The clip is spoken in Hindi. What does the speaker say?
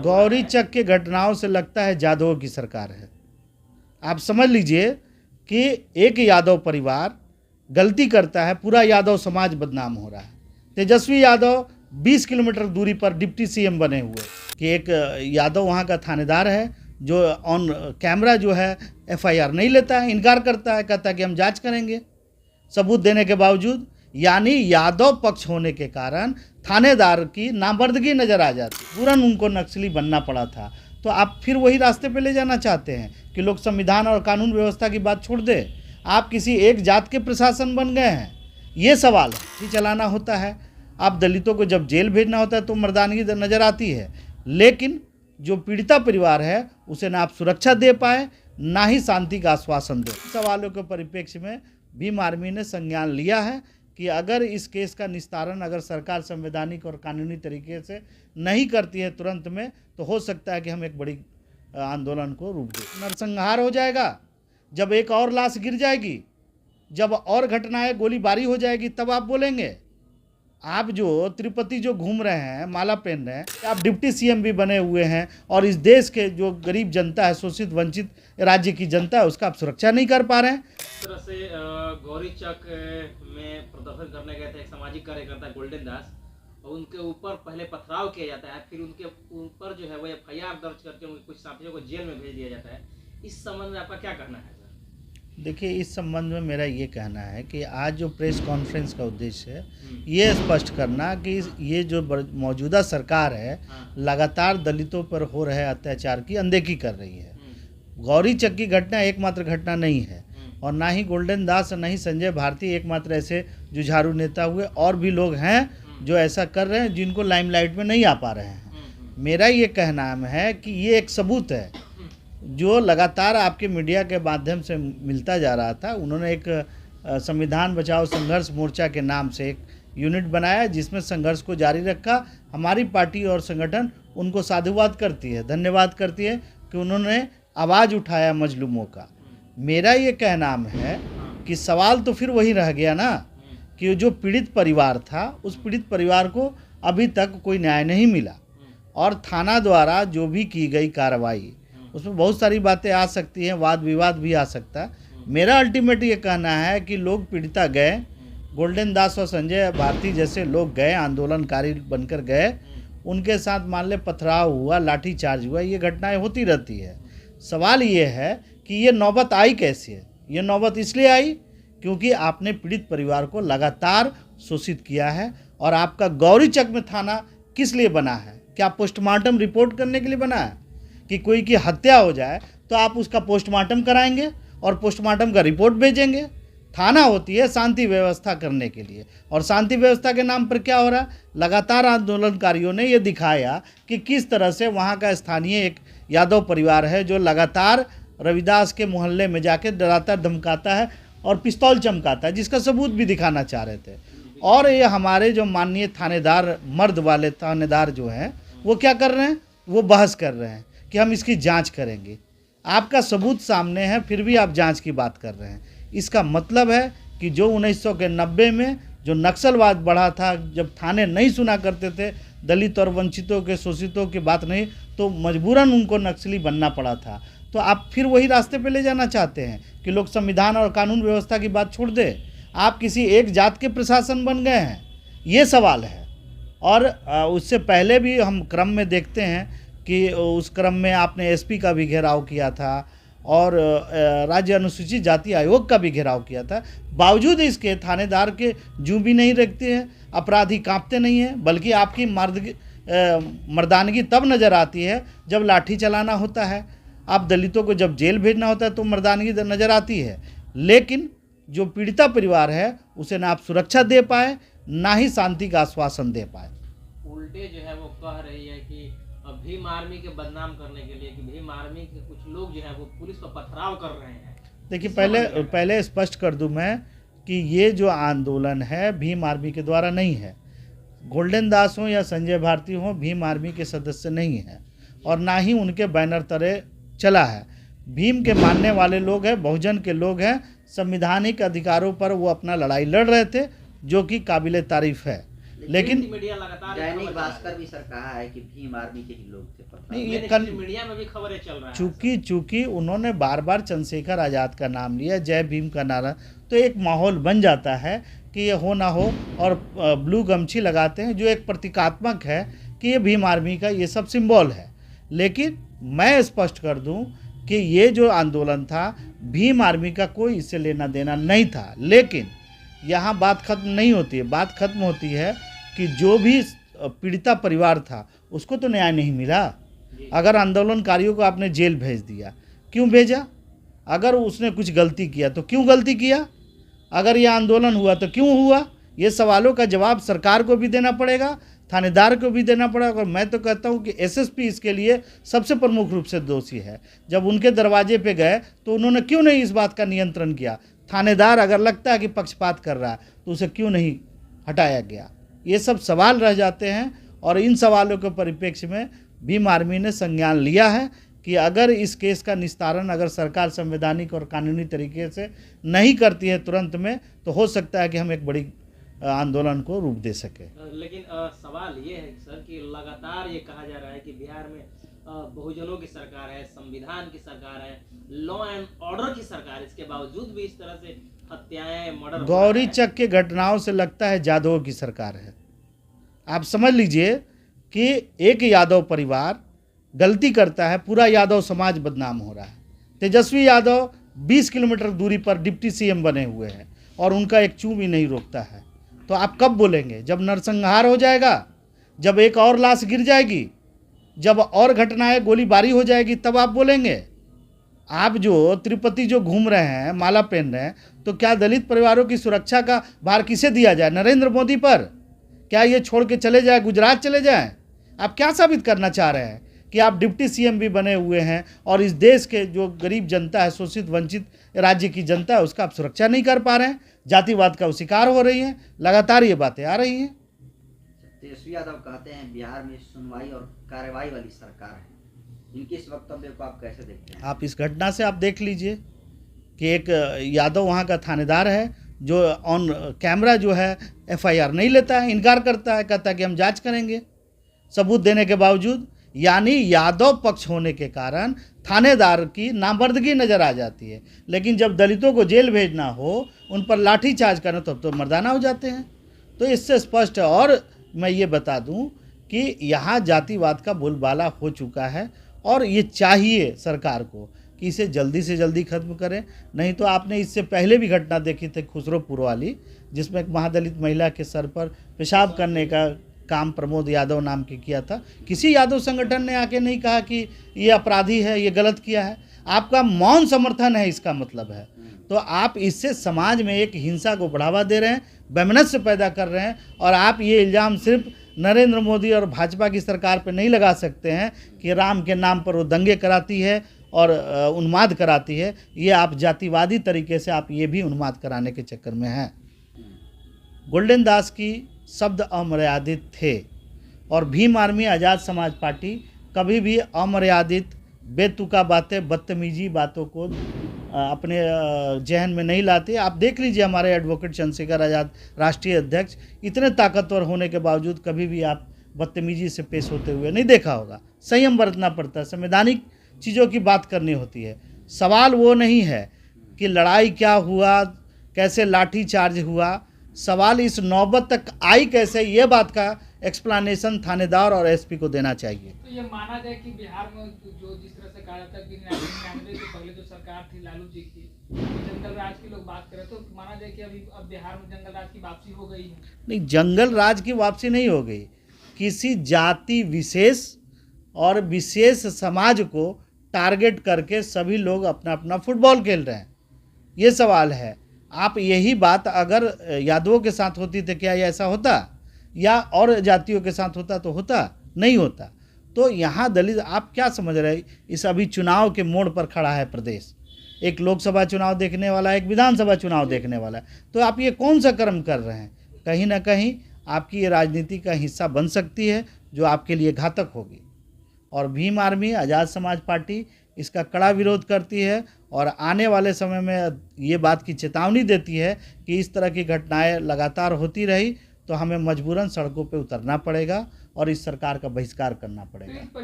गौरी चक के घटनाओं से लगता है यादवों की सरकार है। आप समझ लीजिए कि एक यादव परिवार गलती करता है, पूरा यादव समाज बदनाम हो रहा है। तेजस्वी यादव 20 किलोमीटर दूरी पर डिप्टी सीएम बने हुए कि एक यादव वहाँ का थानेदार है जो ऑन कैमरा जो है एफआईआर नहीं लेता है, इनकार करता है, कहता है कि हम जांच करेंगे सबूत देने के बावजूद। यानी यादव पक्ष होने के कारण थानेदार की नामर्दगी नज़र आ जाती, पूरन उनको नक्सली बनना पड़ा था। तो आप फिर वही रास्ते पे ले जाना चाहते हैं कि लोग संविधान और कानून व्यवस्था की बात छोड़ दे, आप किसी एक जात के प्रशासन बन गए हैं। ये सवाल ही चलाना होता है। आप दलितों को जब जेल भेजना होता है तो मर्दानगी नज़र आती है, लेकिन जो पीड़िता परिवार है उसे ना आप सुरक्षा दे पाए, ना ही शांति का आश्वासन दे। सवालों के परिप्रेक्ष्य में भीम आर्मी ने संज्ञान लिया है कि अगर इस केस का निस्तारण अगर सरकार संवैधानिक और कानूनी तरीके से नहीं करती है तुरंत में, तो हो सकता है कि हम एक बड़ी आंदोलन को रूप दें। नरसंहार हो जाएगा जब एक और लाश गिर जाएगी, जब और घटनाएं गोलीबारी हो जाएगी, तब आप बोलेंगे। आप जो तिरुपति जो घूम रहे हैं, माला पहन रहे हैं, आप डिप्टी सीएम भी बने हुए हैं और इस देश के जो गरीब जनता है, शोषित वंचित राज्य की जनता है, उसका आप सुरक्षा नहीं कर पा रहे हैं। इस तरह से गौरी चक में प्रदर्शन करने गए थे एक सामाजिक कार्यकर्ता गोल्डन दास, और उनके ऊपर पहले पथराव किया जाता है, फिर उनके ऊपर जो है वो एफआईआर दर्ज करके उनके कुछ साथियों को जेल में भेज दिया जाता है। इस संबंध में आपका क्या कहना है? देखिए, इस संबंध में मेरा ये कहना है कि आज जो प्रेस कॉन्फ्रेंस का उद्देश्य है ये स्पष्ट करना कि ये जो मौजूदा सरकार है लगातार दलितों पर हो रहे अत्याचार की अनदेखी कर रही है। गौरी चक की घटना एकमात्र घटना नहीं है, और ना ही गोल्डन दास ना ही संजय भारती एकमात्र ऐसे जुझारू नेता हुए, और भी लोग हैं जो ऐसा कर रहे हैं जिनको लाइमलाइट में नहीं आ पा रहे हैं। मेरा ये कहना है कि ये एक सबूत है जो लगातार आपके मीडिया के माध्यम से मिलता जा रहा था। उन्होंने एक संविधान बचाओ संघर्ष मोर्चा के नाम से एक यूनिट बनाया जिसमें संघर्ष को जारी रखा। हमारी पार्टी और संगठन उनको साधुवाद करती है, धन्यवाद करती है कि उन्होंने आवाज़ उठाया मजलूमों का। मेरा ये कहना है कि सवाल तो फिर वही रह गया ना कि जो पीड़ित परिवार था उस पीड़ित परिवार को अभी तक कोई न्याय नहीं मिला, और थाना द्वारा जो भी की गई कार्रवाई उसमें बहुत सारी बातें आ सकती हैं, वाद विवाद भी आ सकता है। मेरा अल्टीमेट ये कहना है कि लोग पीड़िता गए, गोल्डन दास और संजय भारती जैसे लोग गए, आंदोलनकारी बनकर गए, उनके साथ मान ले पथराव हुआ, लाठी चार्ज हुआ, ये घटनाएं होती रहती है। सवाल ये है कि ये नौबत आई कैसे है? ये नौबत इसलिए आई क्योंकि आपने पीड़ित परिवार को लगातार शोषित किया है। और आपका गौरी चक में थाना किस लिए बना है? क्या पोस्टमार्टम रिपोर्ट करने के लिए बना है कि कोई की हत्या हो जाए तो आप उसका पोस्टमार्टम कराएंगे और पोस्टमार्टम का रिपोर्ट भेजेंगे? थाना होती है शांति व्यवस्था करने के लिए, और शांति व्यवस्था के नाम पर क्या हो रहा है? लगातार आंदोलनकारियों ने ये दिखाया कि किस तरह से वहाँ का स्थानीय एक यादव परिवार है जो लगातार रविदास के मोहल्ले में जाके डराता धमकाता है और पिस्तौल चमकाता है, जिसका सबूत भी दिखाना चाह रहे थे। और ये हमारे जो माननीय थानेदार, मर्द वाले थानेदार जो हैं, वो क्या कर रहे हैं? वो बहस कर रहे हैं कि हम इसकी जांच करेंगे। आपका सबूत सामने है, फिर भी आप जांच की बात कर रहे हैं। इसका मतलब है कि जो 1990 में जो नक्सलवाद बढ़ा था, जब थाने नहीं सुना करते थे दलित और वंचितों के, शोषितों की बात नहीं, तो मजबूरन उनको नक्सली बनना पड़ा था। तो आप फिर वही रास्ते पे ले जाना चाहते हैं कि लोग संविधान और कानून व्यवस्था की बात छोड़ दे, आप किसी एक जात के प्रशासन बन गए हैं। ये सवाल है। और उससे पहले भी हम क्रम में देखते हैं कि उस क्रम में आपने एसपी का भी घेराव किया था और राज्य अनुसूचित जाति आयोग का भी घेराव किया था। बावजूद इसके थानेदार के जूं भी नहीं रखते हैं, अपराधी कांपते नहीं हैं, बल्कि आपकी मर्दानगी तब नज़र आती है जब लाठी चलाना होता है। आप दलितों को जब जेल भेजना होता है तो मर्दानगी नज़र आती है, लेकिन जो पीड़िता परिवार है उसे ना आप सुरक्षा दे पाए, ना ही शांति का आश्वासन दे पाए। उल्टे जो है वो कह रही है कि भीम आर्मी के बदनाम करने के लिए कि भीम आर्मी के कुछ लोग जो है वो पुलिस पर पथराव कर रहे हैं। देखिए, पहले स्पष्ट कर दूं मैं कि ये जो आंदोलन है भीम आर्मी के द्वारा नहीं है। गोल्डन दास हो या संजय भारती हो, भीम आर्मी के सदस्य नहीं हैं और ना ही उनके बैनर तले चला है। भीम के मानने वाले लोग हैं, बहुजन के लोग हैं, संवैधानिक अधिकारों पर वो अपना लड़ाई लड़ रहे थे, जो कि काबिले तारीफ़ है। लेकिन मीडिया लगातार ये दैनिक खबर भास्कर भी सर कहा है कि भीम आर्मी के ही लोग थे पथराव नहीं, में। ये मेन मीडिया में भी खबरें चल रहा है चूंकि उन्होंने बार बार चंद्रशेखर आज़ाद का नाम लिया, जय भीम का नारा, तो एक माहौल बन जाता है कि ये हो ना हो, और ब्लू गमछी लगाते हैं जो एक प्रतीकात्मक है कि ये भीम आर्मी का ये सब सिंबल है। लेकिन मैं स्पष्ट कर दूं कि ये जो आंदोलन था भीम आर्मी का कोई इससे लेना देना नहीं था। लेकिन यहाँ बात खत्म नहीं होती है, बात खत्म होती है कि जो भी पीड़िता परिवार था उसको तो न्याय नहीं मिला। अगर आंदोलनकारियों को आपने जेल भेज दिया, क्यों भेजा? अगर उसने कुछ गलती किया तो क्यों गलती किया? अगर यह आंदोलन हुआ तो क्यों हुआ? ये सवालों का जवाब सरकार को भी देना पड़ेगा, थानेदार को भी देना पड़ेगा। और मैं तो कहता हूँ कि एसएसपी इसके लिए सबसे प्रमुख रूप से दोषी है। जब उनके दरवाजे पे गए तो उन्होंने क्यों नहीं इस बात का नियंत्रण किया? थानेदार अगर लगता है कि पक्षपात कर रहा है तो उसे क्यों नहीं हटाया गया? ये सब सवाल रह जाते हैं, और इन सवालों के परिप्रेक्ष्य में भीम आर्मी ने संज्ञान लिया है कि अगर इस केस का निस्तारण अगर सरकार संवैधानिक और कानूनी तरीके से नहीं करती है तुरंत में, तो हो सकता है कि हम एक बड़ी आंदोलन को रूप दे सके। लेकिन सवाल ये है सर कि लगातार ये कहा जा रहा है कि बिहार में बहुजनों की सरकार है, संविधान की सरकार है, लॉ एंड ऑर्डर की सरकार, इसके बावजूद भी इस तरह से हत्याएं, मर्डर, गौरी चक के घटनाओं से लगता है यादवों की सरकार है। आप समझ लीजिए कि एक यादव परिवार गलती करता है, पूरा यादव समाज बदनाम हो रहा है। तेजस्वी यादव 20 किलोमीटर दूरी पर डिप्टी सीएम बने हुए हैं और उनका एक चूं भी नहीं रोकता है। तो आप कब बोलेंगे? जब नरसंहार हो जाएगा, जब एक और लाश गिर जाएगी, जब और घटनाएं गोलीबारी हो जाएगी, तब आप बोलेंगे। आप जो तिरुपति जो घूम रहे हैं, माला पहन रहे हैं, तो क्या दलित परिवारों की सुरक्षा का भार किसे दिया जाए? नरेंद्र मोदी पर? क्या ये छोड़ के चले जाए, गुजरात चले जाएं? आप क्या साबित करना चाह रहे हैं कि आप डिप्टी सीएम भी बने हुए हैं और इस देश के जो गरीब जनता है, शोषित वंचित राज्य की जनता है, उसका आप सुरक्षा नहीं कर पा रहे हैं? जातिवाद का शिकार हो रही हैं, लगातार ये बातें आ रही हैं। तेजस्वी यादव कहते हैं बिहार में सुनवाई और कार्रवाई वाली सरकार है। इनके इस वक्तव्य को आप कैसे देखते हैं? आप इस घटना से आप देख लीजिए कि एक यादव वहाँ का थानेदार है जो ऑन कैमरा जो है एफआईआर नहीं लेता है, इनकार करता है, कहता है कि हम जांच करेंगे सबूत देने के बावजूद। यानी यादव पक्ष होने के कारण थानेदार की नामर्दगी नज़र आ जाती है। लेकिन जब दलितों को जेल भेजना हो, उन पर लाठी चार्ज करना, तब तो मर्दाना हो जाते हैं। तो इससे स्पष्ट है। और मैं ये बता दूं कि यहाँ जातिवाद का बोलबाला हो चुका है और ये चाहिए सरकार को कि इसे जल्दी से जल्दी खत्म करें। नहीं तो आपने इससे पहले भी घटना देखी थी खुसरोपुर वाली, जिसमें एक महादलित महिला के सर पर पेशाब करने का काम प्रमोद यादव नाम के किया था। किसी यादव संगठन ने आके नहीं कहा कि ये अपराधी है, ये गलत किया है। आपका मौन समर्थन है, इसका मतलब है। तो आप इससे समाज में एक हिंसा को बढ़ावा दे रहे हैं, वैमनस्य पैदा कर रहे हैं। और आप ये इल्ज़ाम सिर्फ नरेंद्र मोदी और भाजपा की सरकार पर नहीं लगा सकते हैं कि राम के नाम पर वो दंगे कराती है और उन्माद कराती है। ये आप जातिवादी तरीके से आप ये भी उन्माद कराने के चक्कर में हैं। गोल्डन दास की शब्द अमर्यादित थे और भीम आर्मी आज़ाद समाज पार्टी कभी भी अमर्यादित बेतुका बातें, बदतमीजी बातों को अपने जहन में नहीं लाते। आप देख लीजिए हमारे एडवोकेट चंद्रशेखर आज़ाद राष्ट्रीय अध्यक्ष, इतने ताकतवर होने के बावजूद कभी भी आप बदतमीजी से पेश होते हुए नहीं देखा होगा। संयम बरतना पड़ता है, संवैधानिक चीज़ों की बात करनी होती है। सवाल वो नहीं है कि लड़ाई क्या हुआ, कैसे लाठी चार्ज हुआ, सवाल इस नौबत तक आई कैसे, ये बात का एक्सप्लेनेशन थानेदार और एसपी को देना चाहिए। तो ये माना जाए कि बिहार में जो जिस तरह से कहा जाता है कि 99 से पहले जो सरकार थी लालू जी की, जंगल राज की लोग बात करें, तो माना जाए कि अभी अब बिहार में जंगल राज की वापसी हो गई है? नहीं, जंगल राज की वापसी नहीं हो गई। किसी जाति विशेष और विशेष समाज को टारगेट करके सभी लोग अपना अपना फुटबॉल खेल रहे हैं, ये सवाल है। आप यही बात अगर यादवों के साथ होती तो क्या ऐसा होता, या और जातियों के साथ होता तो होता? नहीं होता। तो यहाँ दलित, आप क्या समझ रहे हैं? इस अभी चुनाव के मोड़ पर खड़ा है प्रदेश, एक लोकसभा चुनाव देखने वाला, एक विधानसभा चुनाव देखने वाला है। तो आप ये कौन सा कर्म कर रहे हैं? कहीं ना कहीं आपकी ये राजनीति का हिस्सा बन सकती है जो आपके लिए घातक होगी। और भीम आर्मी आज़ाद समाज पार्टी इसका कड़ा विरोध करती है और आने वाले समय में ये बात की चेतावनी देती है कि इस तरह की घटनाएं लगातार होती रही तो हमें मजबूरन सड़कों पे उतरना पड़ेगा और इस सरकार का बहिष्कार करना तो पड़ेगा। इस